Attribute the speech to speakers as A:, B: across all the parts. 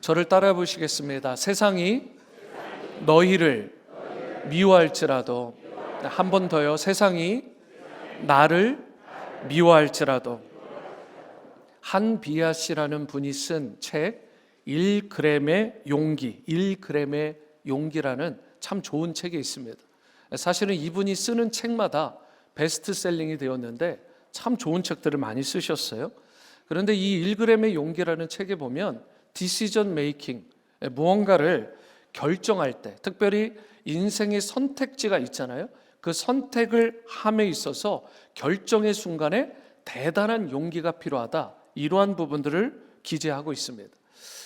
A: 저를 따라해 보시겠습니다. 세상이 너희를 미워할지라도, 한 번 더요. 세상이 나를 미워할지라도. 한비아 씨라는 분이 쓴 책 1g의 용기, 1g의 용기라는 참 좋은 책이 있습니다. 사실은 이분이 쓰는 책마다 베스트셀링이 되었는데 참 좋은 책들을 많이 쓰셨어요. 그런데 이 1g의 용기라는 책에 보면 decision making, 무언가를 결정할 때, 특별히 인생의 선택지가 있잖아요. 그 선택을 함에 있어서 결정의 순간에 대단한 용기가 필요하다, 이러한 부분들을 기재하고 있습니다.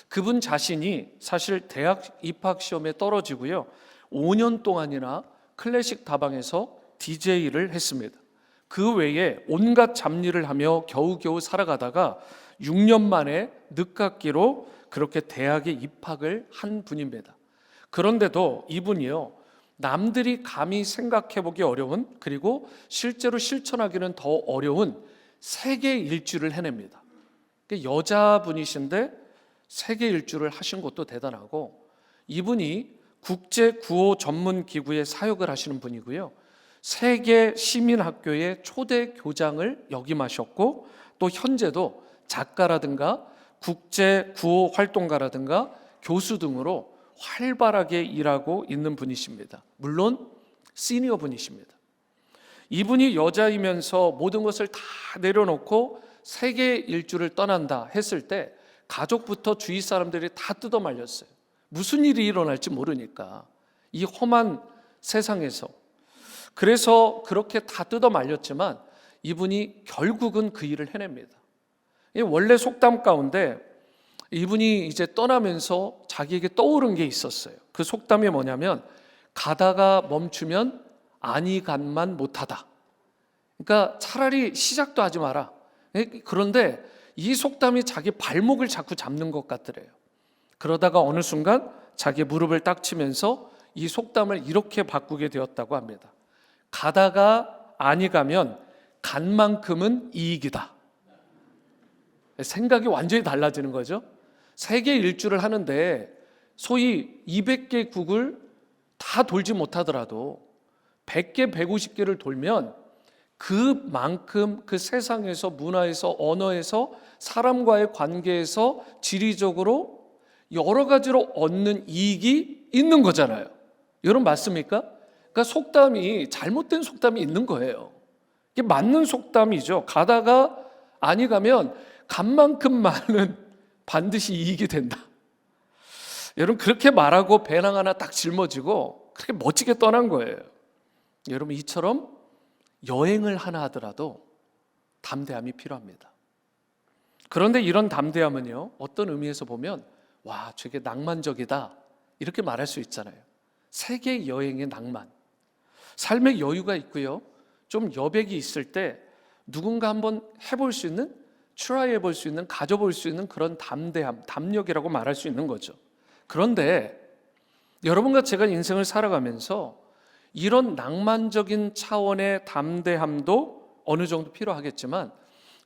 A: 그분 자신이 사실 대학 입학 시험에 떨어지고요, 5년 동안이나 클래식 다방에서 DJ를 했습니다. 그 외에 온갖 잡일을 하며 겨우겨우 살아가다가 6년 만에 늦깎이로 그렇게 대학에 입학을 한 분입니다. 그런데도 이분이요, 남들이 감히 생각해보기 어려운, 그리고 실제로 실천하기는 더 어려운 세계 일주를 해냅니다. 여자분이신데 세계 일주를 하신 것도 대단하고, 이분이 국제 구호 전문 기구에 사역을 하시는 분이고요, 세계 시민학교의 초대 교장을 역임하셨고, 또 현재도 작가라든가 국제 구호 활동가라든가 교수 등으로 활발하게 일하고 있는 분이십니다. 물론 시니어 분이십니다. 이분이 여자이면서 모든 것을 다 내려놓고 세계 일주를 떠난다 했을 때 가족부터 주위 사람들이 다 뜯어말렸어요. 무슨 일이 일어날지 모르니까, 이 험한 세상에서. 그래서 그렇게 다 뜯어말렸지만 이분이 결국은 그 일을 해냅니다. 원래 속담 가운데 이분이 이제 떠나면서 자기에게 떠오른 게 있었어요. 그 속담이 뭐냐면, 가다가 멈추면 아니 간만 못하다. 그러니까 차라리 시작도 하지 마라. 그런데 이 속담이 자기 발목을 자꾸 잡는 것 같더래요. 그러다가 어느 순간 자기 무릎을 딱 치면서 이 속담을 이렇게 바꾸게 되었다고 합니다. 가다가 아니 가면 간 만큼은 이익이다. 생각이 완전히 달라지는 거죠. 세계 일주를 하는데 소위 200개 국을 다 돌지 못하더라도 100개, 150개를 돌면 그만큼 그 세상에서, 문화에서, 언어에서, 사람과의 관계에서 지리적으로 여러 가지로 얻는 이익이 있는 거잖아요. 여러분 맞습니까? 그러니까 속담이, 잘못된 속담이 있는 거예요. 이게 맞는 속담이죠. 가다가 아니 가면 간만큼만은 반드시 이익이 된다. 여러분 그렇게 말하고 배낭 하나 딱 짊어지고 그렇게 멋지게 떠난 거예요. 여러분 이처럼 여행을 하나 하더라도 담대함이 필요합니다. 그런데 이런 담대함은요, 어떤 의미에서 보면 와, 저게 낭만적이다, 이렇게 말할 수 있잖아요. 세계 여행의 낭만, 삶의 여유가 있고요, 좀 여백이 있을 때 누군가 한번 해볼 수 있는, 트라이 해볼 수 있는, 가져볼 수 있는 그런 담대함, 담력이라고 말할 수 있는 거죠. 그런데 여러분과 제가 인생을 살아가면서 이런 낭만적인 차원의 담대함도 어느 정도 필요하겠지만,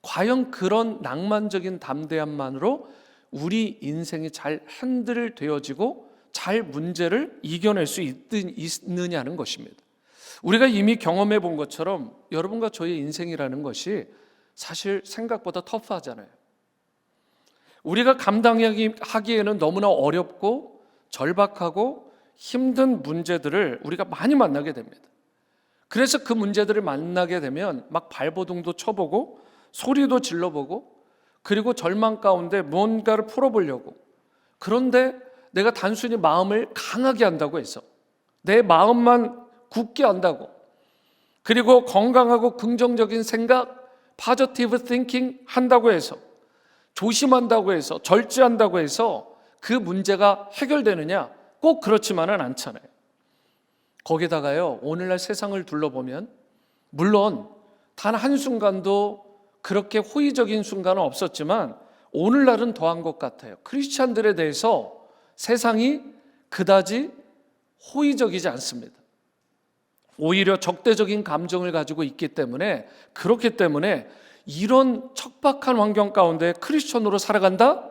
A: 과연 그런 낭만적인 담대함만으로 우리 인생이 잘 핸들 되어지고 잘 문제를 이겨낼 수 있느냐는 것입니다. 우리가 이미 경험해 본 것처럼 여러분과 저의 인생이라는 것이 사실 생각보다 터프하잖아요. 우리가 감당하기에는 너무나 어렵고 절박하고 힘든 문제들을 우리가 많이 만나게 됩니다. 그래서 그 문제들을 만나게 되면 막 발버둥도 쳐보고 소리도 질러보고, 그리고 절망 가운데 뭔가를 풀어보려고. 그런데 내가 단순히 마음을 강하게 한다고 해서, 내 마음만 굳게 한다고, 그리고 건강하고 긍정적인 생각, positive thinking 한다고 해서, 조심한다고 해서, 절제한다고 해서 그 문제가 해결되느냐? 꼭 그렇지만은 않잖아요. 거기다가요, 오늘날 세상을 둘러보면 물론 단 한순간도 그렇게 호의적인 순간은 없었지만 오늘날은 더한 것 같아요. 크리스찬들에 대해서 세상이 그다지 호의적이지 않습니다. 오히려 적대적인 감정을 가지고 있기 때문에, 그렇기 때문에 이런 척박한 환경 가운데 크리스천으로 살아간다?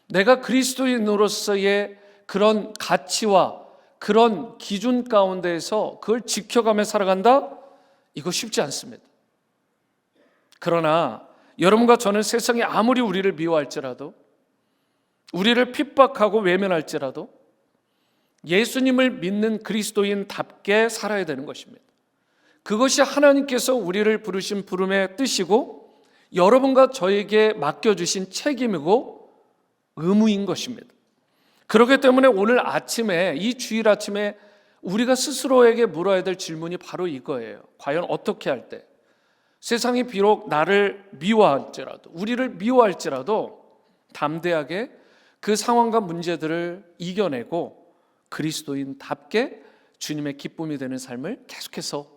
A: 내가 그리스도인으로서의 그런 가치와 그런 기준 가운데에서 그걸 지켜가며 살아간다? 이거 쉽지 않습니다. 그러나 여러분과 저는 세상이 아무리 우리를 미워할지라도, 우리를 핍박하고 외면할지라도 예수님을 믿는 그리스도인답게 살아야 되는 것입니다. 그것이 하나님께서 우리를 부르신 부름의 뜻이고 여러분과 저에게 맡겨주신 책임이고 의무인 것입니다. 그렇기 때문에 오늘 아침에, 이 주일 아침에 우리가 스스로에게 물어야 될 질문이 바로 이거예요. 과연 어떻게 할 때 세상이 비록 나를 미워할지라도, 우리를 미워할지라도 담대하게 그 상황과 문제들을 이겨내고 그리스도인답게 주님의 기쁨이 되는 삶을 계속해서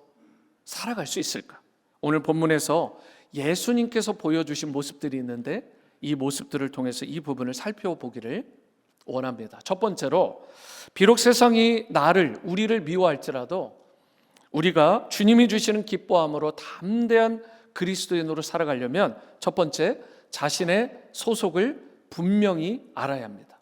A: 살아갈 수 있을까? 오늘 본문에서 예수님께서 보여주신 모습들이 있는데 이 모습들을 통해서 이 부분을 살펴보기를 원합니다. 첫 번째로, 비록 세상이 우리를 미워할지라도 우리가 주님이 주시는 기뻐함으로 담대한 그리스도인으로 살아가려면 첫 번째, 자신의 소속을 분명히 알아야 합니다.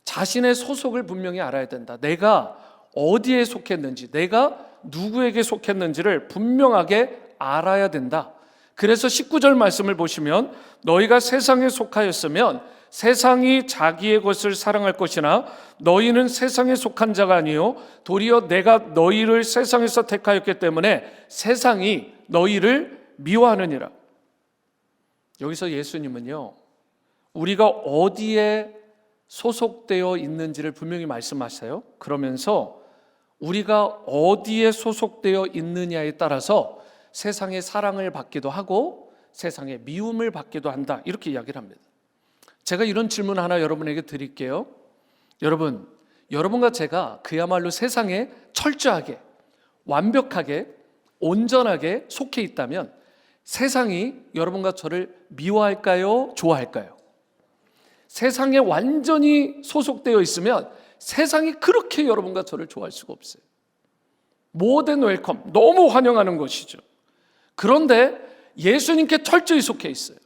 A: 자신의 소속을 분명히 알아야 된다. 내가 어디에 속했는지, 내가 누구에게 속했는지를 분명하게 알아야 된다. 그래서 19절 말씀을 보시면 너희가 세상에 속하였으면 세상이 자기의 것을 사랑할 것이나 너희는 세상에 속한 자가 아니요 도리어 내가 너희를 세상에서 택하였기 때문에 세상이 너희를 미워하느니라. 여기서 예수님은요, 우리가 어디에 소속되어 있는지를 분명히 말씀하세요. 그러면서 우리가 어디에 소속되어 있느냐에 따라서 세상의 사랑을 받기도 하고 세상의 미움을 받기도 한다, 이렇게 이야기를 합니다. 제가 이런 질문 하나 여러분에게 드릴게요. 여러분과 제가 그야말로 세상에 철저하게, 완벽하게, 온전하게 속해 있다면 세상이 여러분과 저를 미워할까요? 좋아할까요? 세상에 완전히 소속되어 있으면 세상이 그렇게 여러분과 저를 좋아할 수가 없어요. 모든 웰컴, 너무 환영하는 것이죠. 그런데 예수님께 철저히 속해 있어요.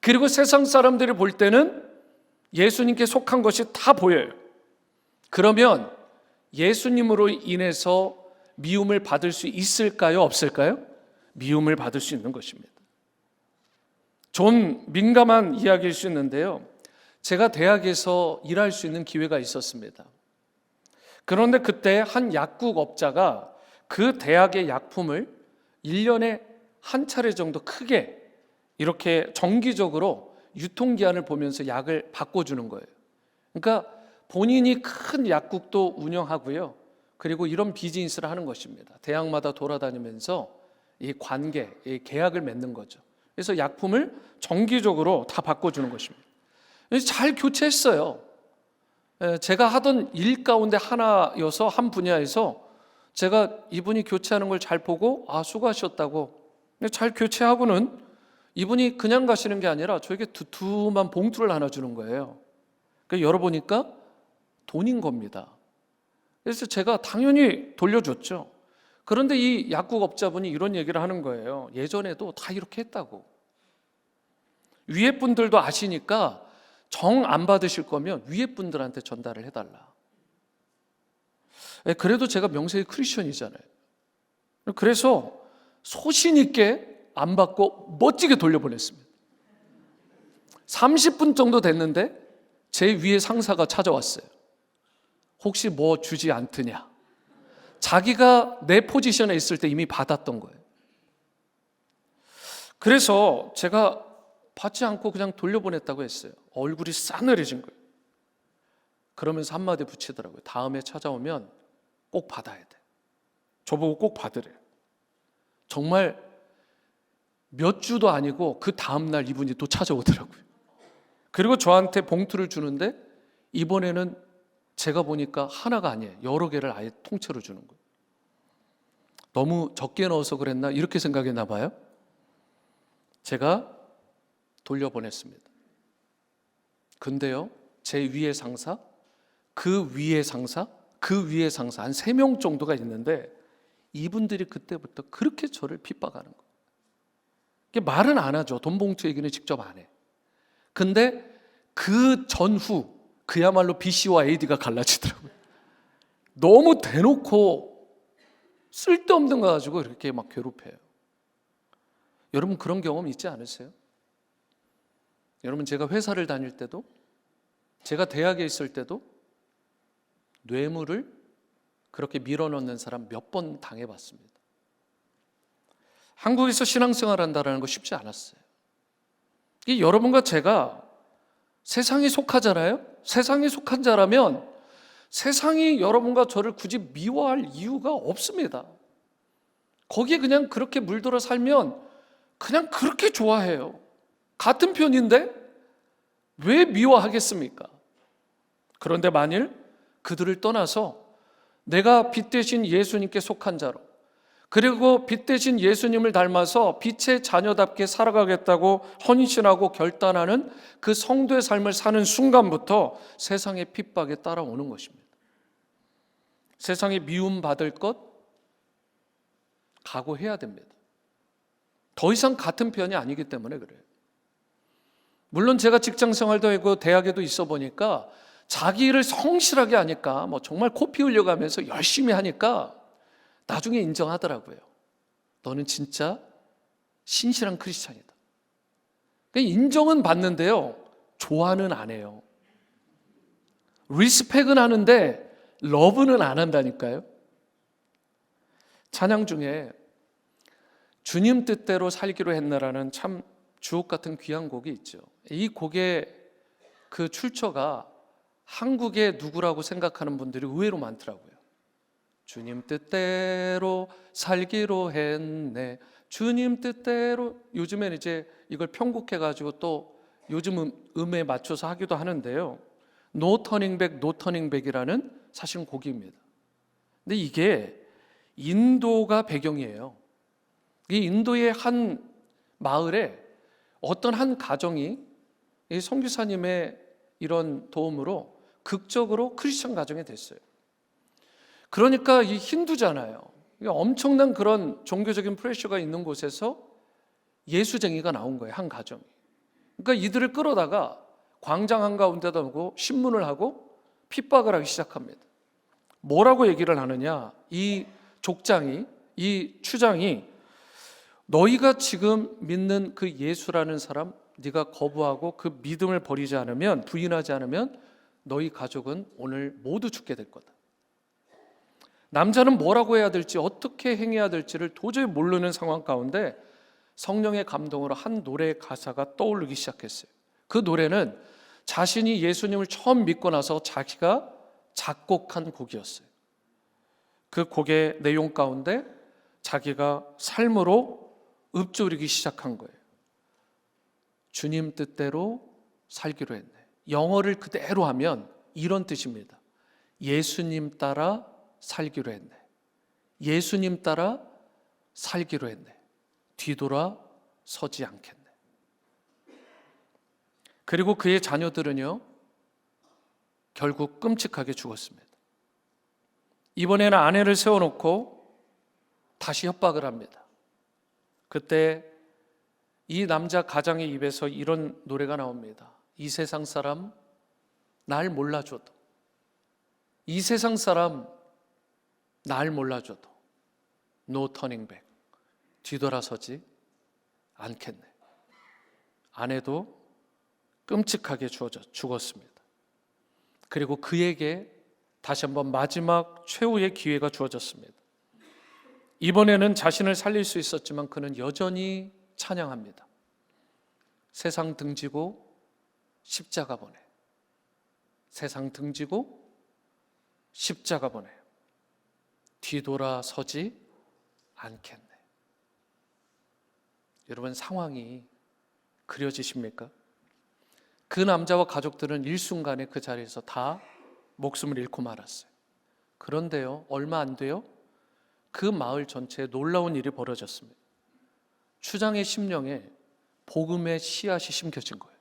A: 그리고 세상 사람들이 볼 때는 예수님께 속한 것이 다 보여요. 그러면 예수님으로 인해서 미움을 받을 수 있을까요? 없을까요? 미움을 받을 수 있는 것입니다. 좀 민감한 이야기일 수 있는데요, 제가 대학에서 일할 수 있는 기회가 있었습니다. 그런데 그때 한 약국업자가 그 대학의 약품을 1년에 한 차례 정도 크게 이렇게 정기적으로 유통기한을 보면서 약을 바꿔주는 거예요. 그러니까 본인이 큰 약국도 운영하고요, 그리고 이런 비즈니스를 하는 것입니다. 대학마다 돌아다니면서 이 관계, 이 계약을 맺는 거죠. 그래서 약품을 정기적으로 다 바꿔주는 것입니다. 잘 교체했어요. 제가 하던 일 가운데 하나여서 한 분야에서 제가 이분이 교체하는 걸 잘 보고 수고하셨다고, 잘 교체하고는 이분이 그냥 가시는 게 아니라 저에게 두툼한 봉투를 하나 주는 거예요. 그러니까 열어보니까 돈인 겁니다. 그래서 제가 당연히 돌려줬죠. 그런데 이 약국업자분이 이런 얘기를 하는 거예요. 예전에도 다 이렇게 했다고. 위에 분들도 아시니까 정 안 받으실 거면 위에 분들한테 전달을 해달라. 그래도 제가 명색이 크리스천이잖아요. 그래서 소신 있게 안 받고 멋지게 돌려보냈습니다. 30분 정도 됐는데 제 위에 상사가 찾아왔어요. 혹시 뭐 주지 않더냐. 자기가 내 포지션에 있을 때 이미 받았던 거예요. 그래서 제가 받지 않고 그냥 돌려보냈다고 했어요. 얼굴이 싸늘해진 거예요. 그러면서 한마디 붙이더라고요. 다음에 찾아오면 꼭 받아야 돼. 저보고 꼭 받으래요. 정말 몇 주도 아니고 그 다음날 이분이 또 찾아오더라고요. 그리고 저한테 봉투를 주는데 이번에는 제가 보니까 하나가 아니에요. 여러 개를 아예 통째로 주는 거예요. 너무 적게 넣어서 그랬나? 이렇게 생각했나 봐요. 제가 돌려보냈습니다. 근데요, 제 위에 상사, 그 위에 상사, 그 위에 상사 한 3명 정도가 있는데 이분들이 그때부터 그렇게 저를 핍박하는 거예요. 말은 안 하죠. 돈 봉투 얘기는 직접 안 해. 근데 그 전후 그야말로 BC와 AD가 갈라지더라고요. 너무 대놓고 쓸데없는 거 가지고 이렇게 막 괴롭혀요. 여러분 그런 경험 있지 않으세요? 여러분 제가 회사를 다닐 때도, 제가 대학에 있을 때도 뇌물을 그렇게 밀어넣는 사람 몇 번 당해봤습니다. 한국에서 신앙생활 한다는 거 쉽지 않았어요. 이 여러분과 제가 세상에 속하잖아요. 세상에 속한 자라면 세상이 여러분과 저를 굳이 미워할 이유가 없습니다. 거기에 그냥 그렇게 물들어 살면 그냥 그렇게 좋아해요. 같은 편인데 왜 미워하겠습니까? 그런데 만일 그들을 떠나서 내가 빛 대신 예수님께 속한 자로, 그리고 빛 대신 예수님을 닮아서 빛의 자녀답게 살아가겠다고 헌신하고 결단하는 그 성도의 삶을 사는 순간부터 세상의 핍박에 따라오는 것입니다. 세상에 미움받을 것 각오해야 됩니다. 더 이상 같은 편이 아니기 때문에 그래요. 물론 제가 직장 생활도 하고 대학에도 있어 보니까 자기 일을 성실하게 하니까 정말 코피 흘려가면서 열심히 하니까 나중에 인정하더라고요. 너는 진짜 신실한 크리스찬이다. 인정은 받는데요, 좋아는 안 해요. 리스펙은 하는데 러브는 안 한다니까요. 찬양 중에 주님 뜻대로 살기로 했나라는 참 주옥 같은 귀한 곡이 있죠. 이 곡의 그 출처가 한국의 누구라고 생각하는 분들이 의외로 많더라고요. 주님 뜻대로 살기로 했네. 주님 뜻대로. 요즘엔 이제 이걸 편곡해가지고 또 요즘 음에 맞춰서 하기도 하는데요. No Turning Back, No Turning Back이라는 사실은 곡입니다. 근데 이게 인도가 배경이에요. 이 인도의 한 마을에 어떤 한 가정이 이 선교사님의 이런 도움으로 극적으로 크리스천 가정이 됐어요. 그러니까 이 힌두잖아요. 엄청난 그런 종교적인 프레셔가 있는 곳에서 예수쟁이가 나온 거예요, 한 가정이. 그러니까 이들을 끌어다가 광장 한가운데다 두고 신문을 하고 핍박을 하기 시작합니다. 뭐라고 얘기를 하느냐? 이 족장이, 이 추장이 너희가 지금 믿는 그 예수라는 사람 네가 거부하고 그 믿음을 버리지 않으면, 부인하지 않으면 너희 가족은 오늘 모두 죽게 될 거다. 남자는 뭐라고 해야 될지, 어떻게 행해야 될지를 도저히 모르는 상황 가운데 성령의 감동으로 한 노래의 가사가 떠오르기 시작했어요. 그 노래는 자신이 예수님을 처음 믿고 나서 자기가 작곡한 곡이었어요. 그 곡의 내용 가운데 자기가 삶으로 읊조리기 시작한 거예요. 주님 뜻대로 살기로 했네. 영어를 그대로 하면 이런 뜻입니다. 예수님 따라 살기로 했네. 예수님 따라 살기로 했네. 뒤돌아 서지 않겠네. 그리고 그의 자녀들은요, 결국 끔찍하게 죽었습니다. 이번에는 아내를 세워놓고 다시 협박을 합니다. 그때 이 남자 가장의 입에서 이런 노래가 나옵니다. 이 세상 사람 날 몰라줘도, 이 세상 사람 날 몰라줘도 No turning back, 뒤돌아서지 않겠네. 아내도 끔찍하게 죽었습니다. 그리고 그에게 다시 한번 마지막 최후의 기회가 주어졌습니다. 이번에는 자신을 살릴 수 있었지만 그는 여전히 찬양합니다. 세상 등지고 십자가 보내. 세상 등지고 십자가 보내. 뒤돌아서지 않겠네. 여러분, 상황이 그려지십니까? 그 남자와 가족들은 일순간에 그 자리에서 다 목숨을 잃고 말았어요. 그런데요, 얼마 안 돼요? 그 마을 전체에 놀라운 일이 벌어졌습니다. 추장의 심령에 복음의 씨앗이 심겨진 거예요.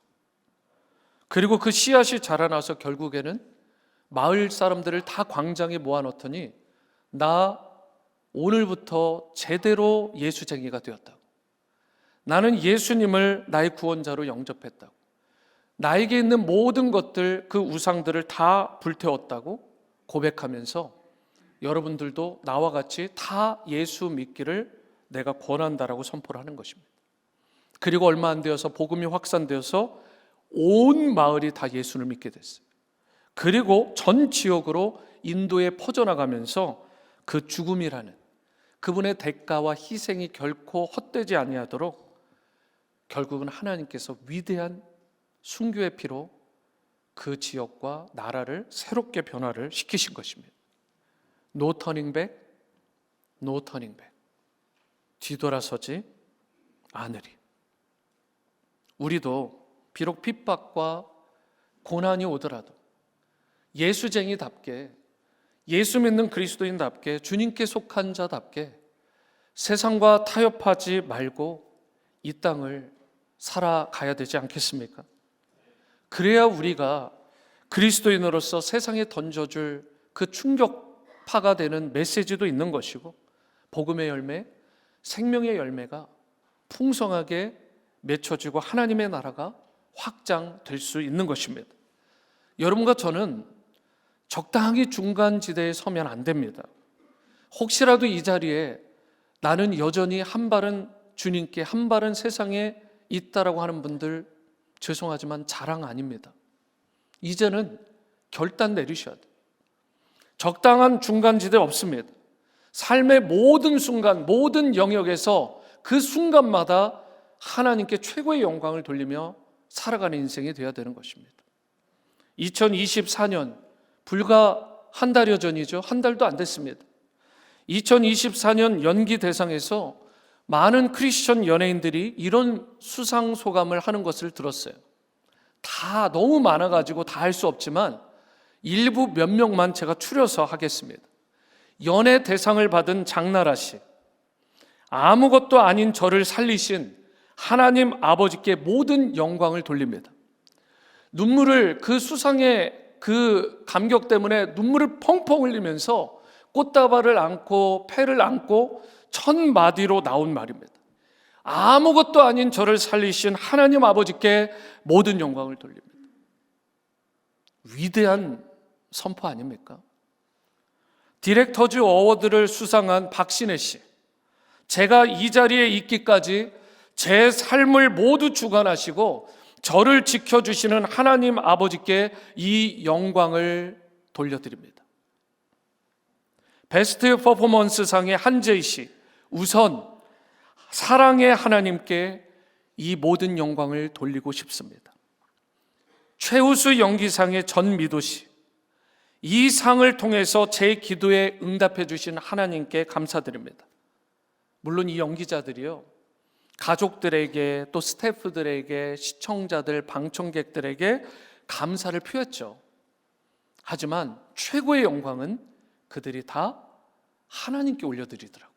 A: 그리고 그 씨앗이 자라나서 결국에는 마을 사람들을 다 광장에 모아놓더니 나 오늘부터 제대로 예수쟁이가 되었다고, 나는 예수님을 나의 구원자로 영접했다고, 나에게 있는 모든 것들, 그 우상들을 다 불태웠다고 고백하면서 여러분들도 나와 같이 다 예수 믿기를 내가 권한다라고 선포를 하는 것입니다. 그리고 얼마 안 되어서 복음이 확산되어서 온 마을이 다 예수를 믿게 됐어요. 그리고 전 지역으로 인도에 퍼져나가면서 그 죽음이라는 그분의 대가와 희생이 결코 헛되지 아니하도록 결국은 하나님께서 위대한 순교의 피로 그 지역과 나라를 새롭게 변화를 시키신 것입니다. No turning back, no turning back. 뒤돌아서지 않으리. 우리도 비록 핍박과 고난이 오더라도 예수쟁이답게, 예수 믿는 그리스도인답게, 주님께 속한 자답게 세상과 타협하지 말고 이 땅을 살아가야 되지 않겠습니까? 그래야 우리가 그리스도인으로서 세상에 던져줄 그 충격파가 되는 메시지도 있는 것이고, 복음의 열매, 생명의 열매가 풍성하게 맺혀지고 하나님의 나라가 확장될 수 있는 것입니다. 여러분과 저는 적당히 중간지대에 서면 안 됩니다. 혹시라도 이 자리에 나는 여전히 한 발은 주님께, 한 발은 세상에 있다라고 하는 분들, 죄송하지만 자랑 아닙니다. 이제는 결단 내리셔야 돼요. 적당한 중간지대 없습니다. 삶의 모든 순간, 모든 영역에서 그 순간마다 하나님께 최고의 영광을 돌리며 살아가는 인생이 되어야 되는 것입니다. 2024년 불과 한 달여 전이죠. 한 달도 안 됐습니다. 2024년 연기 대상에서 많은 크리스천 연예인들이 이런 수상 소감을 하는 것을 들었어요. 다 너무 많아가지고 다 할 수 없지만 일부 몇 명만 제가 추려서 하겠습니다. 연예 대상을 받은 장나라 씨, 아무것도 아닌 저를 살리신 하나님 아버지께 모든 영광을 돌립니다. 눈물을, 그 수상의 그 감격 때문에 눈물을 펑펑 흘리면서 꽃다발을 안고 패를 안고 첫 마디로 나온 말입니다. 아무것도 아닌 저를 살리신 하나님 아버지께 모든 영광을 돌립니다. 위대한 선포 아닙니까? 디렉터즈 어워드를 수상한 박신혜 씨, 제가 이 자리에 있기까지 제 삶을 모두 주관하시고 저를 지켜주시는 하나님 아버지께 이 영광을 돌려드립니다. 베스트 퍼포먼스 상의 한재희 씨, 우선 사랑의 하나님께 이 모든 영광을 돌리고 싶습니다. 최우수 연기상의 전미도 씨, 이 상을 통해서 제 기도에 응답해 주신 하나님께 감사드립니다. 물론 이 연기자들이요, 가족들에게, 또 스태프들에게, 시청자들, 방청객들에게 감사를 표했죠. 하지만 최고의 영광은 그들이 다 하나님께 올려드리더라고요.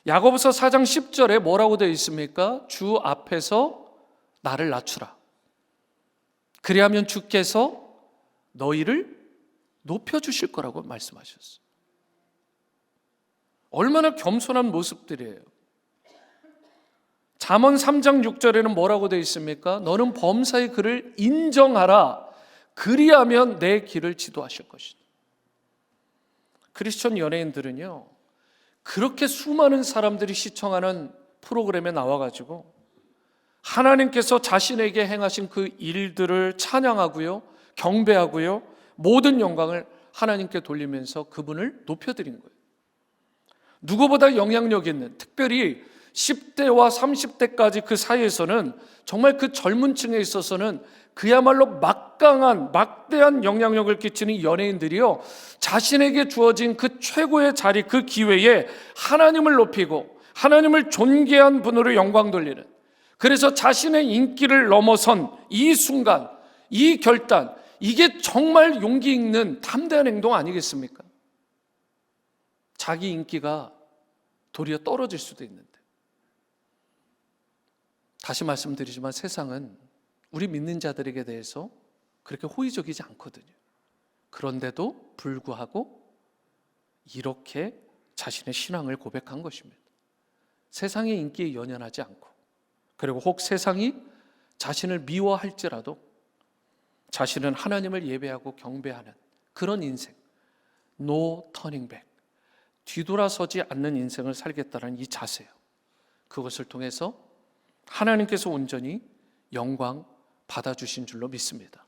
A: 야고보서 4장 10절에 뭐라고 되어 있습니까? 주 앞에서 나를 낮추라. 그리하면 주께서 너희를 높여주실 거라고 말씀하셨어요. 얼마나 겸손한 모습들이에요. 잠언 3장 6절에는 뭐라고 되어 있습니까? 너는 범사의 그를 인정하라. 그리하면 내 길을 지도하실 것이다. 크리스천 연예인들은요, 그렇게 수많은 사람들이 시청하는 프로그램에 나와가지고 하나님께서 자신에게 행하신 그 일들을 찬양하고요, 경배하고요, 모든 영광을 하나님께 돌리면서 그분을 높여드린 거예요. 누구보다 영향력 있는, 특별히 10대와 30대까지 그 사이에서는 정말 그 젊은 층에 있어서는 그야말로 막강한, 막대한 영향력을 끼치는 연예인들이요, 자신에게 주어진 그 최고의 자리, 그 기회에 하나님을 높이고 하나님을 존귀한 분으로 영광 돌리는, 그래서 자신의 인기를 넘어선 이 순간, 이 결단, 이게 정말 용기 있는 담대한 행동 아니겠습니까? 자기 인기가 도리어 떨어질 수도 있는데. 다시 말씀드리지만 세상은 우리 믿는 자들에게 대해서 그렇게 호의적이지 않거든요. 그런데도 불구하고 이렇게 자신의 신앙을 고백한 것입니다. 세상의 인기에 연연하지 않고, 그리고 혹 세상이 자신을 미워할지라도 자신은 하나님을 예배하고 경배하는 그런 인생, No turning back, 뒤돌아서지 않는 인생을 살겠다는 이 자세요. 그것을 통해서 하나님께서 온전히 영광 받아주신 줄로 믿습니다.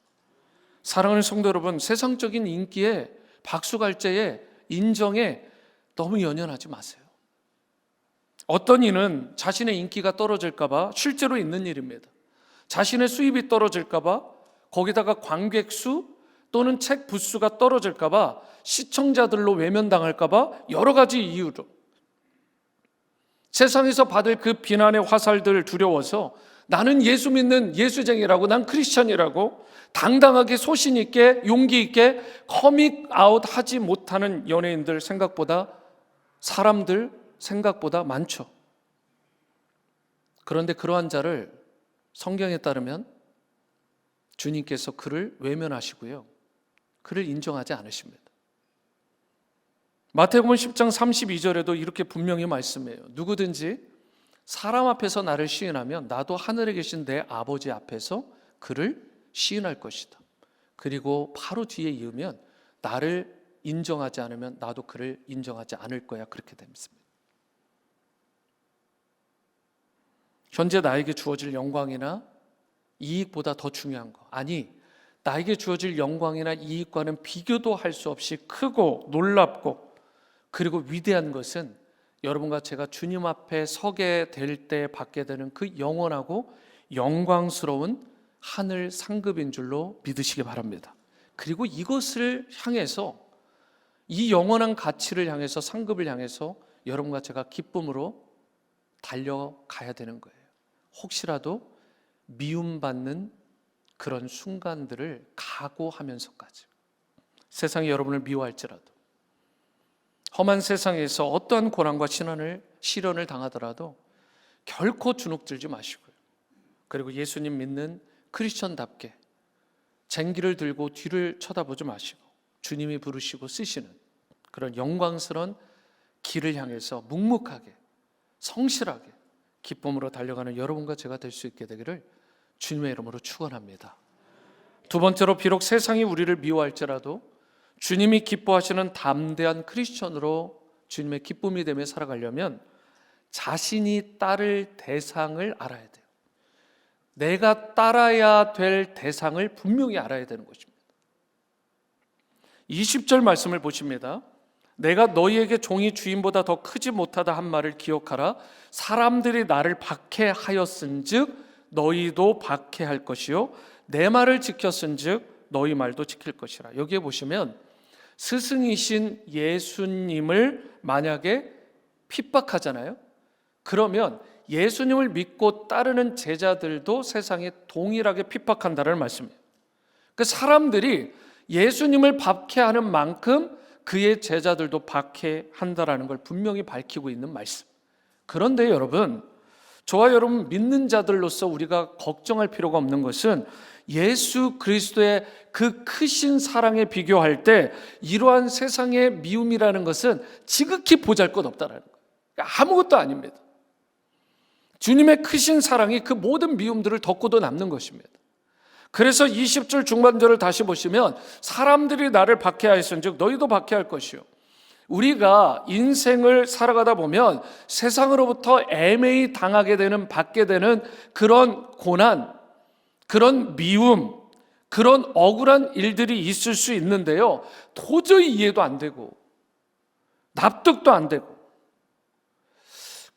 A: 사랑하는 성도 여러분, 세상적인 인기에 박수갈채에 인정에 너무 연연하지 마세요. 어떤 이는 자신의 인기가 떨어질까 봐, 실제로 있는 일입니다, 자신의 수입이 떨어질까 봐, 거기다가 관객 수 또는 책 부수가 떨어질까 봐, 시청자들로 외면당할까 봐 여러 가지 이유로 세상에서 받을 그 비난의 화살들을 두려워서 나는 예수 믿는 예수쟁이라고, 난 크리스천이라고 당당하게 소신 있게 용기 있게 커밍아웃 하지 못하는 연예인들 사람들 생각보다 많죠. 그런데 그러한 자를 성경에 따르면 주님께서 그를 외면하시고요, 그를 인정하지 않으십니다. 마태복음 10장 32절에도 이렇게 분명히 말씀해요. 누구든지 사람 앞에서 나를 시인하면 나도 하늘에 계신 내 아버지 앞에서 그를 시인할 것이다. 그리고 바로 뒤에 이으면 나를 인정하지 않으면 나도 그를 인정하지 않을 거야. 그렇게 됩니다. 현재 나에게 주어질 영광이나 이익보다 더 중요한 거, 아니 나에게 주어질 영광이나 이익과는 비교도 할 수 없이 크고 놀랍고 그리고 위대한 것은 여러분과 제가 주님 앞에 서게 될 때 받게 되는 그 영원하고 영광스러운 하늘 상급인 줄로 믿으시기 바랍니다. 그리고 이것을 향해서, 이 영원한 가치를 향해서, 상급을 향해서 여러분과 제가 기쁨으로 달려가야 되는 거예요. 혹시라도 미움받는 그런 순간들을 각오하면서까지, 세상이 여러분을 미워할지라도, 험한 세상에서 어떠한 고난과 시련을 당하더라도 결코 주눅들지 마시고요. 그리고 예수님 믿는 크리스천답게 쟁기를 들고 뒤를 쳐다보지 마시고 주님이 부르시고 쓰시는 그런 영광스러운 길을 향해서 묵묵하게 성실하게 기쁨으로 달려가는 여러분과 제가 될 수 있게 되기를 주님의 이름으로 축원합니다. 두 번째로, 비록 세상이 우리를 미워할지라도 주님이 기뻐하시는 담대한 크리스천으로 주님의 기쁨이 되며 살아가려면 자신이 따를 대상을 알아야 돼요. 내가 따라야 될 대상을 분명히 알아야 되는 것입니다. 20절 말씀을 보십니다. 내가 너희에게 종이 주인보다 더 크지 못하다 한 말을 기억하라. 사람들이 나를 박해하였은즉 너희도 박해할 것이요 내 말을 지켰은즉 너희 말도 지킬 것이라. 여기에 보시면 스승이신 예수님을 만약에 핍박하잖아요. 그러면 예수님을 믿고 따르는 제자들도 세상에 동일하게 핍박한다는 말씀이에요. 그 사람들이 예수님을 박해하는 만큼 그의 제자들도 박해한다라는 걸 분명히 밝히고 있는 말씀. 그런데 여러분, 저와 여러분 믿는 자들로서 우리가 걱정할 필요가 없는 것은 예수 그리스도의 그 크신 사랑에 비교할 때 이러한 세상의 미움이라는 것은 지극히 보잘것없다라는 거예요. 아무것도 아닙니다. 주님의 크신 사랑이 그 모든 미움들을 덮고도 남는 것입니다. 그래서 20절 중반절을 다시 보시면 사람들이 나를 박해하였은즉 너희도 박해할 것이요. 우리가 인생을 살아가다 보면 세상으로부터 애매히 당하게 되는, 받게 되는 그런 고난, 그런 미움, 그런 억울한 일들이 있을 수 있는데요, 도저히 이해도 안 되고 납득도 안 되고.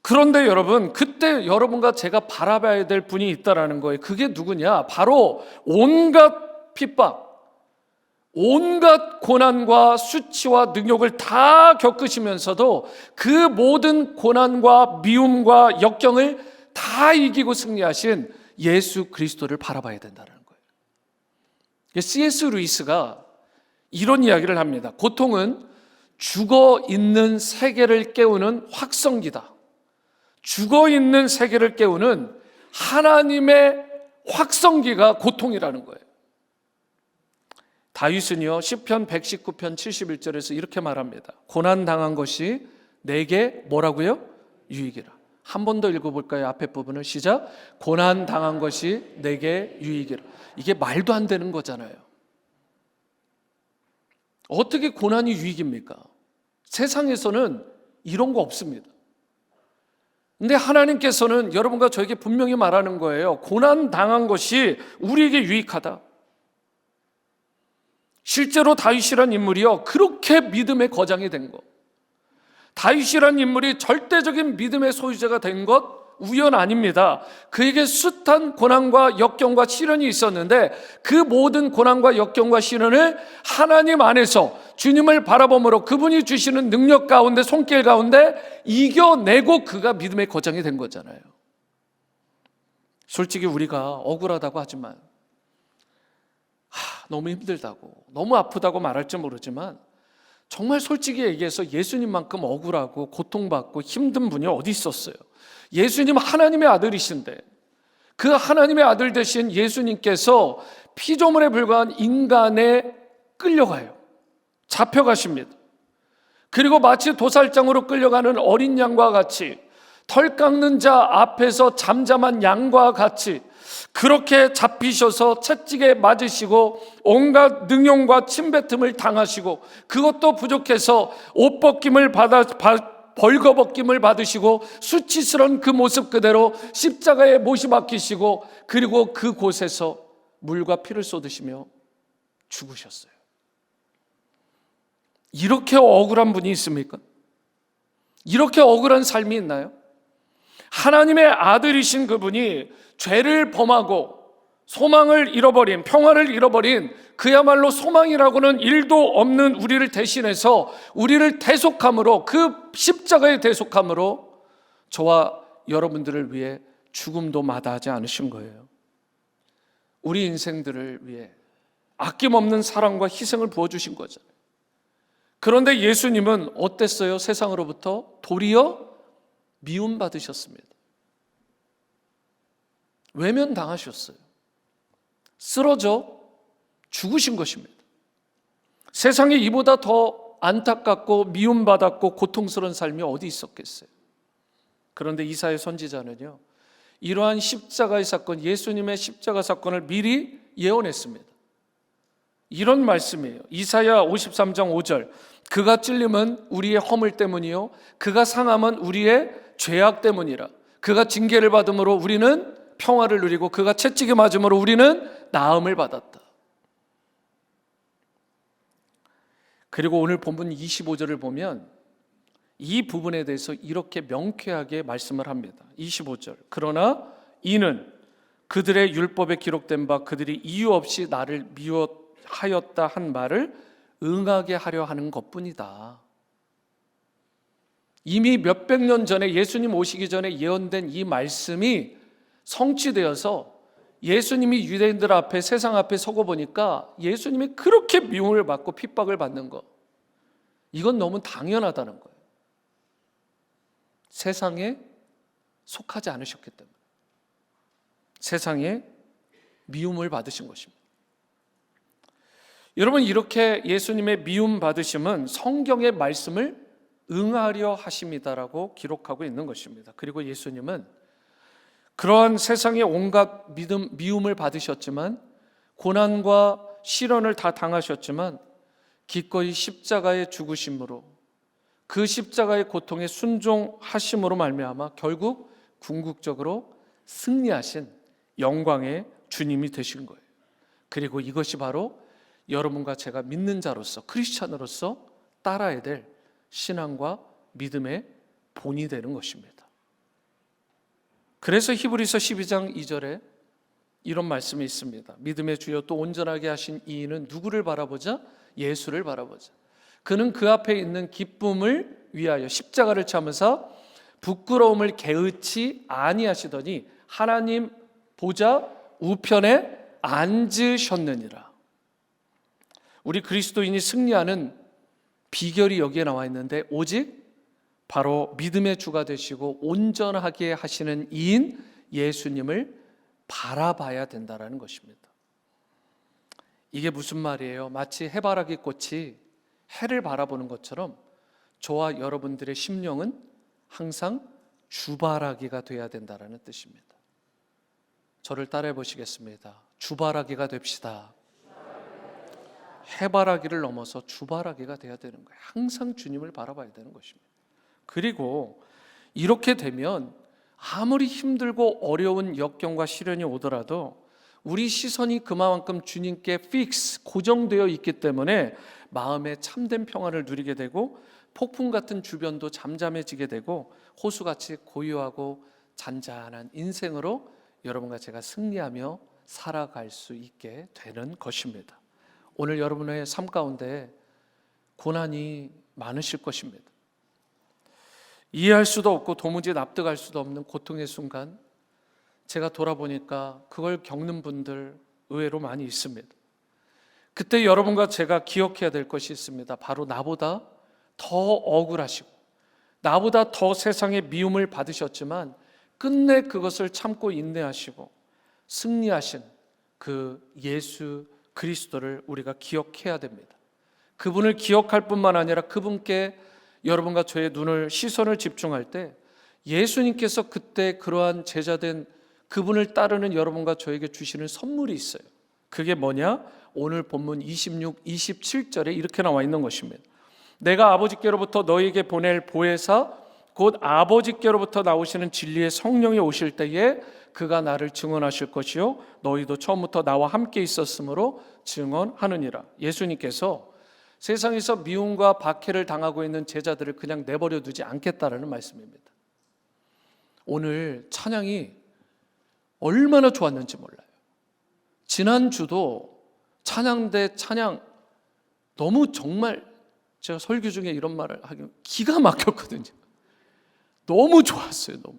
A: 그런데 여러분, 그때 여러분과 제가 바라봐야 될 분이 있다라는 거예요. 그게 누구냐? 바로 온갖 핍박, 온갖 고난과 수치와 능욕을 다 겪으시면서도 그 모든 고난과 미움과 역경을 다 이기고 승리하신 예수 그리스도를 바라봐야 된다는 거예요. C.S. 루이스가 이런 이야기를 합니다. 고통은 죽어 있는 세계를 깨우는 확성기다. 죽어 있는 세계를 깨우는 하나님의 확성기가 고통이라는 거예요. 다윗은요, 시편 119편 71절에서 이렇게 말합니다. 고난 당한 것이 내게 뭐라고요? 유익이라. 한 번 더 읽어볼까요? 앞에 부분을 시작. 고난 당한 것이 내게 유익이라. 이게 말도 안 되는 거잖아요. 어떻게 고난이 유익입니까? 세상에서는 이런 거 없습니다. 근데 하나님께서는 여러분과 저에게 분명히 말하는 거예요. 고난 당한 것이 우리에게 유익하다. 실제로 다윗이란 인물이요, 그렇게 믿음의 거장이 된 것, 다윗이란 인물이 절대적인 믿음의 소유자가 된 것 우연 아닙니다. 그에게 숱한 고난과 역경과 시련이 있었는데 그 모든 고난과 역경과 시련을 하나님 안에서 주님을 바라봄으로 그분이 주시는 능력 가운데, 손길 가운데 이겨내고 그가 믿음의 거장이 된 거잖아요. 솔직히 우리가 억울하다고 하지만, 너무 힘들다고, 너무 아프다고 말할지 모르지만, 정말 솔직히 얘기해서 예수님만큼 억울하고 고통받고 힘든 분이 어디 있었어요? 예수님 하나님의 아들이신데, 그 하나님의 아들 되신 예수님께서 피조물에 불과한 인간에 끌려가요. 잡혀가십니다. 그리고 마치 도살장으로 끌려가는 어린 양과 같이, 털 깎는 자 앞에서 잠잠한 양과 같이 그렇게 잡히셔서 채찍에 맞으시고 온갖 능욕과 침뱉음을 당하시고, 그것도 부족해서 옷 벗김을 벌거벗김을 받으시고 수치스러운 그 모습 그대로 십자가에 못이 박히시고, 그리고 그곳에서 물과 피를 쏟으시며 죽으셨어요. 이렇게 억울한 분이 있습니까? 이렇게 억울한 삶이 있나요? 하나님의 아들이신 그분이 죄를 범하고 소망을 잃어버린, 평화를 잃어버린, 그야말로 소망이라고는 일도 없는 우리를 대신해서 우리를 대속함으로, 그 십자가의 대속함으로 저와 여러분들을 위해 죽음도 마다하지 않으신 거예요. 우리 인생들을 위해 아낌없는 사랑과 희생을 부어주신 거잖아요. 그런데 예수님은 어땠어요? 세상으로부터 도리어 미움받으셨습니다. 외면당하셨어요. 쓰러져 죽으신 것입니다. 세상에 이보다 더 안타깝고 미움받았고 고통스러운 삶이 어디 있었겠어요? 그런데 이사야 선지자는요, 이러한 십자가의 사건, 예수님의 십자가 사건을 미리 예언했습니다. 이런 말씀이에요. 이사야 53장 5절. 그가 찔림은 우리의 허물 때문이요, 그가 상함은 우리의 죄악 때문이라. 그가 징계를 받음으로 우리는 평화를 누리고 그가 채찍에 맞음으로 우리는 나음을 받았다. 그리고 오늘 본문 25절을 보면 이 부분에 대해서 이렇게 명쾌하게 말씀을 합니다. 25절. 그러나 이는 그들의 율법에 기록된 바 그들이 이유 없이 나를 미워하였다 한 말을 응하게 하려 하는 것뿐이다. 이미 몇백 년 전에, 예수님 오시기 전에 예언된 이 말씀이 성취되어서 예수님이 유대인들 앞에, 세상 앞에 서고 보니까 예수님이 그렇게 미움을 받고 핍박을 받는 것, 이건 너무 당연하다는 거예요. 세상에 속하지 않으셨기 때문에 세상에 미움을 받으신 것입니다. 여러분, 이렇게 예수님의 미움 받으심은 성경의 말씀을 응하려 하심이다라고 기록하고 있는 것입니다. 그리고 예수님은 그러한 세상의 온갖 미움을 받으셨지만, 고난과 시련을 다 당하셨지만, 기꺼이 십자가에 죽으심으로, 그 십자가의 고통에 순종하심으로 말미암아 결국 궁극적으로 승리하신 영광의 주님이 되신 거예요. 그리고 이것이 바로 여러분과 제가 믿는 자로서, 크리스찬으로서 따라야 될 신앙과 믿음의 본이 되는 것입니다. 그래서 히브리서 12장 2절에 이런 말씀이 있습니다. 믿음의 주여 또 온전하게 하신 이인은 누구를 바라보자? 예수를 바라보자. 그는 그 앞에 있는 기쁨을 위하여 십자가를 참으사 부끄러움을 개의치 아니하시더니 하나님 보좌 우편에 앉으셨느니라. 우리 그리스도인이 승리하는 비결이 여기에 나와 있는데, 오직 바로 믿음의 주가 되시고 온전하게 하시는 이인 예수님을 바라봐야 된다는 것입니다. 이게 무슨 말이에요? 마치 해바라기 꽃이 해를 바라보는 것처럼 저와 여러분들의 심령은 항상 주바라기가 돼야 된다라는 뜻입니다. 저를 따라해 보시겠습니다. 주바라기가 됩시다. 해바라기를 넘어서 주바라기가 돼야 되는 거예요. 항상 주님을 바라봐야 되는 것입니다. 그리고 이렇게 되면 아무리 힘들고 어려운 역경과 시련이 오더라도 우리 시선이 그만큼 주님께 고정되어 있기 때문에 마음에 참된 평안을 누리게 되고 폭풍 같은 주변도 잠잠해지게 되고 호수같이 고요하고 잔잔한 인생으로 여러분과 제가 승리하며 살아갈 수 있게 되는 것입니다. 오늘 여러분의 삶 가운데 고난이 많으실 것입니다. 이해할 수도 없고 도무지 납득할 수도 없는 고통의 순간, 제가 돌아보니까 그걸 겪는 분들 의외로 많이 있습니다. 그때 여러분과 제가 기억해야 될 것이 있습니다. 바로 나보다 더 억울하시고 나보다 더 세상의 미움을 받으셨지만 끝내 그것을 참고 인내하시고 승리하신 그 예수 그리스도를 우리가 기억해야 됩니다. 그분을 기억할 뿐만 아니라 그분께 여러분과 저의 시선을 집중할 때 예수님께서 그때 그러한 제자된 그분을 따르는 여러분과 저에게 주시는 선물이 있어요. 그게 뭐냐? 오늘 본문 26, 27절에 이렇게 나와 있는 것입니다. 내가 아버지께로부터 너희에게 보낼 보혜사 곧 아버지께로부터 나오시는 진리의 성령이 오실 때에 그가 나를 증언하실 것이요 너희도 처음부터 나와 함께 있었으므로 증언하느니라. 예수님께서 세상에서 미움과 박해를 당하고 있는 제자들을 그냥 내버려 두지 않겠다라는 말씀입니다. 오늘 찬양이 얼마나 좋았는지 몰라요. 지난주도 찬양대 찬양 너무 정말 제가 설교 중에 이런 말을 하긴 기가 막혔거든요. 너무 좋았어요. 너무.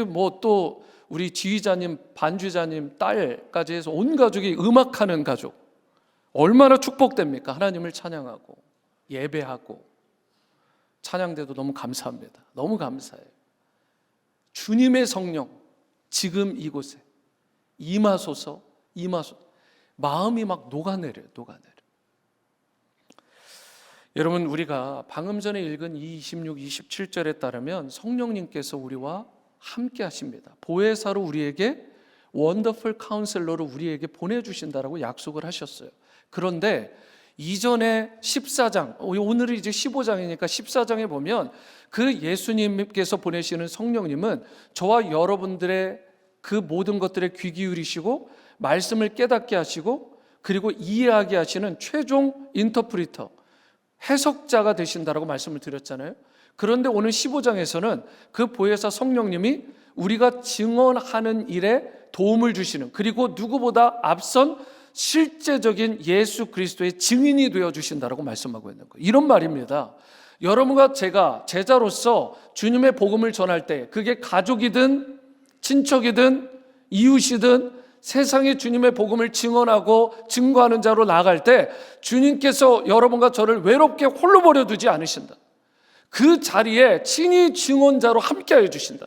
A: 뭐 또 우리 지휘자님, 반주자님, 딸까지 해서 온 가족이 음악하는 가족 얼마나 축복됩니까? 하나님을 찬양하고 예배하고 찬양대도 너무 감사합니다. 너무 감사해요. 주님의 성령 지금 이곳에 임하소서. 마음이 막 녹아내려요. 여러분, 우리가 방금 전에 읽은 26, 27절에 따르면 성령님께서 우리와 함께 하십니다. 보혜사로 우리에게 원더풀 카운셀러로 우리에게 보내주신다라고 약속을 하셨어요. 그런데 이전에 14장, 오늘은 이제 15장이니까 14장에 보면 그 예수님께서 보내시는 성령님은 저와 여러분들의 그 모든 것들에 귀 기울이시고 말씀을 깨닫게 하시고 그리고 이해하게 하시는 최종 인터프리터, 해석자가 되신다라고 말씀을 드렸잖아요. 그런데 오늘 15장에서는 그 보혜사 성령님이 우리가 증언하는 일에 도움을 주시는, 그리고 누구보다 앞선 실제적인 예수 그리스도의 증인이 되어 주신다라고 말씀하고 있는 거예요. 이런 말입니다. 여러분과 제가 제자로서 주님의 복음을 전할 때 그게 가족이든 친척이든 이웃이든 세상에 주님의 복음을 증언하고 증거하는 자로 나아갈 때 주님께서 여러분과 저를 외롭게 홀로 버려두지 않으신다. 그 자리에 친히 증언자로 함께하여 주신다.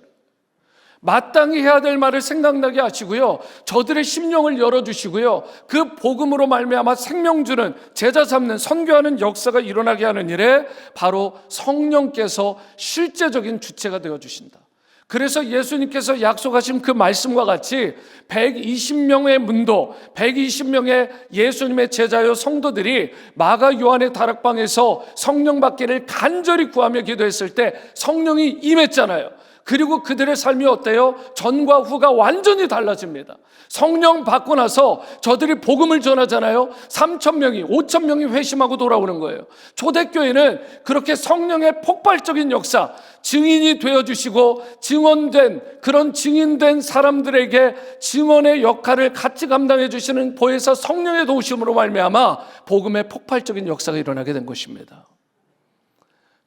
A: 마땅히 해야 될 말을 생각나게 하시고요, 저들의 심령을 열어주시고요, 그 복음으로 말미암아 생명 주는, 제자 삼는, 선교하는 역사가 일어나게 하는 일에 바로 성령께서 실제적인 주체가 되어주신다. 그래서 예수님께서 약속하신 그 말씀과 같이 120명의 문도, 120명의 예수님의 제자요 성도들이 마가 요한의 다락방에서 성령 받기를 간절히 구하며 기도했을 때 성령이 임했잖아요. 그리고 그들의 삶이 어때요? 전과 후가 완전히 달라집니다. 성령 받고 나서 저들이 복음을 전하잖아요. 3,000명이 5,000명이 회심하고 돌아오는 거예요. 초대교회는 그렇게 성령의 폭발적인 역사, 증인이 되어주시고 증언된, 그런 증인된 사람들에게 증언의 역할을 같이 감당해 주시는 보혜사 성령의 도우심으로 말미암아 복음의 폭발적인 역사가 일어나게 된 것입니다.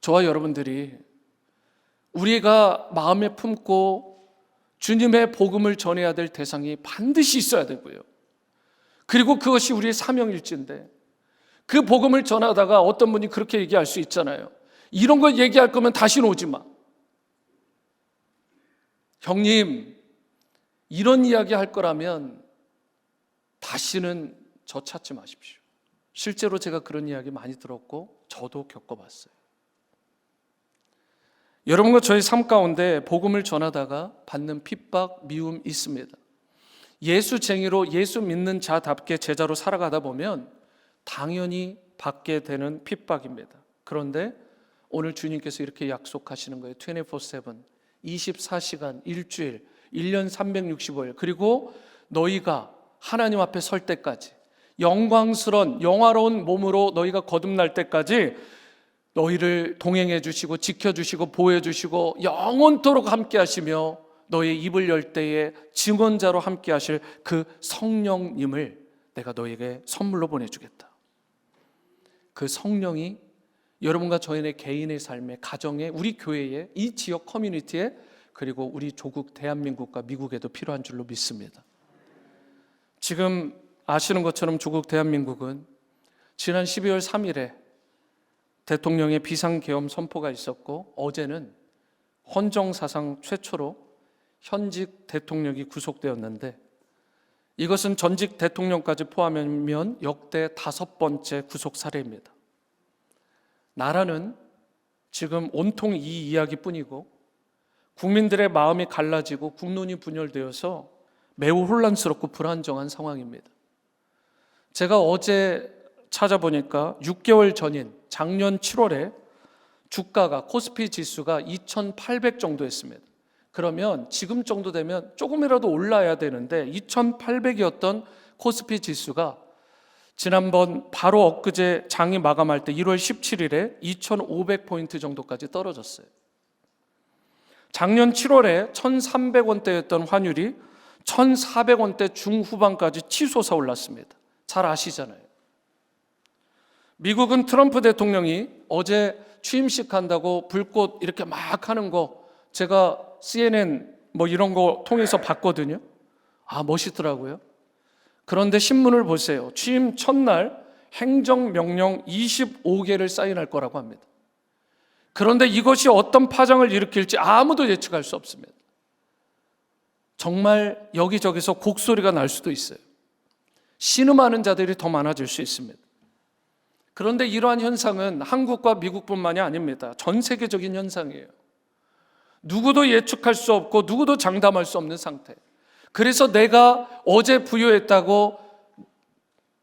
A: 저와 여러분들이 우리가 마음에 품고 주님의 복음을 전해야 될 대상이 반드시 있어야 되고요, 그리고 그것이 우리의 사명일지인데, 그 복음을 전하다가 어떤 분이 그렇게 얘기할 수 있잖아요. 이런 거 얘기할 거면 다시는 오지 마. 형님, 이런 이야기 할 거라면 다시는 저 찾지 마십시오. 실제로 제가 그런 이야기 많이 들었고 저도 겪어봤어요. 여러분과 저희 삶 가운데 복음을 전하다가 받는 핍박, 미움 있습니다. 예수쟁이로 예수 믿는 자답게 제자로 살아가다 보면 당연히 받게 되는 핍박입니다. 그런데 오늘 주님께서 이렇게 약속하시는 거예요. 24/7, 24시간, 일주일, 1년 365일, 그리고 너희가 하나님 앞에 설 때까지, 영광스러운 영화로운 몸으로 너희가 거듭날 때까지 너희를 동행해 주시고 지켜주시고 보호해 주시고 영원토록 함께 하시며 너희의 입을 열 때에 증언자로 함께 하실 그 성령님을 내가 너희에게 선물로 보내주겠다. 그 성령이 여러분과 저희의 개인의 삶에, 가정에, 우리 교회에, 이 지역 커뮤니티에, 그리고 우리 조국 대한민국과 미국에도 필요한 줄로 믿습니다. 지금 아시는 것처럼 조국 대한민국은 지난 12월 3일에 대통령의 비상계엄 선포가 있었고, 어제는 헌정사상 최초로 현직 대통령이 구속되었는데, 이것은 전직 대통령까지 포함하면 역대 5번째 구속 사례입니다. 나라는 지금 온통 이 이야기뿐이고 국민들의 마음이 갈라지고 국론이 분열되어서 매우 혼란스럽고 불안정한 상황입니다. 제가 어제 찾아보니까 6개월 전인 작년 7월에 주가가, 코스피 지수가 2,800 정도 했습니다. 그러면 지금 정도 되면 조금이라도 올라야 되는데 2,800이었던 코스피 지수가 지난번 바로 엊그제 장이 마감할 때 1월 17일에 2,500포인트 정도까지 떨어졌어요. 작년 7월에 1,300원대였던 환율이 1,400원대 중후반까지 치솟아 올랐습니다. 잘 아시잖아요. 미국은 트럼프 대통령이 어제 취임식 한다고 불꽃 이렇게 막 하는 거 제가 CNN 이런 거 통해서 봤거든요. 멋있더라고요. 그런데 신문을 보세요. 취임 첫날 행정명령 25개를 사인할 거라고 합니다. 그런데 이것이 어떤 파장을 일으킬지 아무도 예측할 수 없습니다. 정말 여기저기서 곡소리가 날 수도 있어요. 신음하는 자들이 더 많아질 수 있습니다. 그런데 이러한 현상은 한국과 미국뿐만이 아닙니다. 전 세계적인 현상이에요. 누구도 예측할 수 없고 누구도 장담할 수 없는 상태. 그래서 내가 어제 부여했다고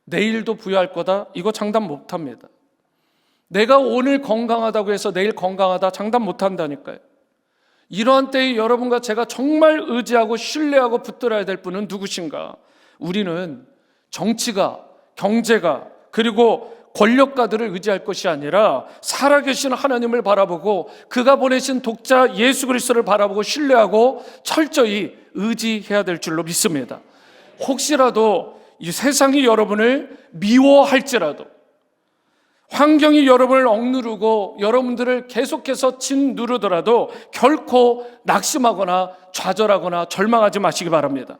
A: 내일도 부여할 거다, 이거 장담 못합니다. 내가 오늘 건강하다고 해서 내일 건강하다 장담 못한다니까요. 이러한 때에 여러분과 제가 정말 의지하고 신뢰하고 붙들어야 될 분은 누구신가? 우리는 정치가, 경제가, 그리고 권력가들을 의지할 것이 아니라 살아계신 하나님을 바라보고 그가 보내신 독자 예수 그리스도를 바라보고 신뢰하고 철저히 의지해야 될 줄로 믿습니다. 혹시라도 이 세상이 여러분을 미워할지라도, 환경이 여러분을 억누르고 여러분들을 계속해서 짓누르더라도 결코 낙심하거나 좌절하거나 절망하지 마시기 바랍니다.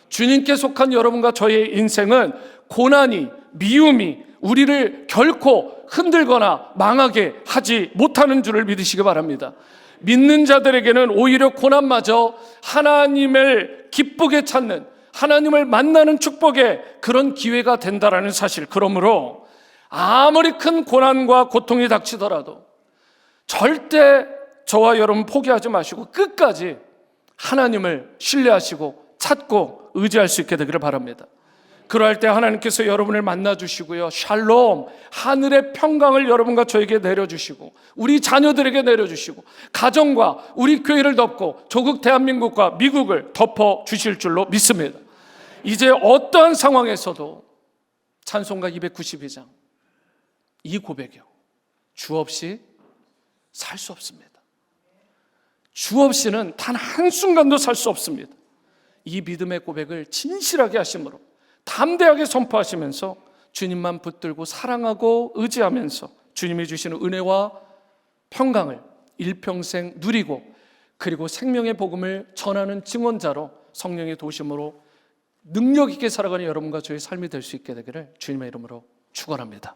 A: 주님께 속한 여러분과 저의 인생은 고난이, 미움이 우리를 결코 흔들거나 망하게 하지 못하는 줄을 믿으시기 바랍니다. 믿는 자들에게는 오히려 고난마저 하나님을 기쁘게 찾는, 하나님을 만나는 축복의 그런 기회가 된다라는 사실. 그러므로 아무리 큰 고난과 고통이 닥치더라도 절대 저와 여러분 포기하지 마시고 끝까지 하나님을 신뢰하시고 찾고 의지할 수 있게 되기를 바랍니다. 그러할 때 하나님께서 여러분을 만나주시고요, 샬롬, 하늘의 평강을 여러분과 저에게 내려주시고 우리 자녀들에게 내려주시고 가정과 우리 교회를 덮고 조국 대한민국과 미국을 덮어주실 줄로 믿습니다. 이제 어떠한 상황에서도 찬송가 292장 이 고백이요, 주 없이 살 수 없습니다. 주 없이는 단 한순간도 살 수 없습니다. 이 믿음의 고백을 진실하게 하심으로 담대하게 선포하시면서 주님만 붙들고 사랑하고 의지하면서 주님이 주시는 은혜와 평강을 일평생 누리고, 그리고 생명의 복음을 전하는 증언자로 성령의 도심으로 능력 있게 살아가는 여러분과 저의 삶이 될 수 있게 되기를 주님의 이름으로 축원합니다.